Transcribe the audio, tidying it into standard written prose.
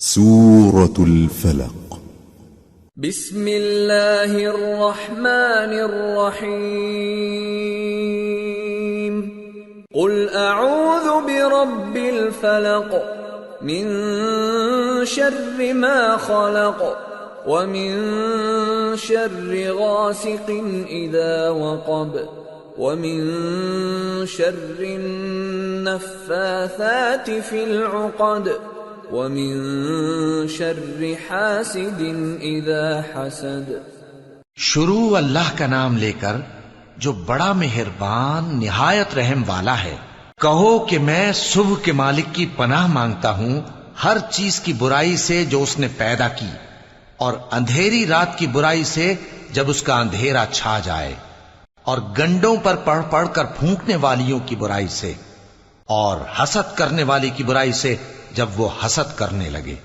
سورة الفلق. بسم الله الرحمن الرحيم. قل أعوذ برب الفلق من شر ما خلق ومن شر غاسق إذا وقب ومن شر النفاثات في العقد وَمِن شَرِّ حَاسِدٍ إِذَا حَسَدَ. شروع اللہ کا نام لے کر جو بڑا مہربان نہایت رحم والا ہے. کہو کہ میں صبح کے مالک کی پناہ مانگتا ہوں ہر چیز کی برائی سے جو اس نے پیدا کی، اور اندھیری رات کی برائی سے جب اس کا اندھیرا چھا جائے، اور گنڈوں پر پڑھ پڑھ کر پھونکنے والیوں کی برائی سے، اور حسد کرنے والی کی برائی سے جب وہ حسد کرنے لگے.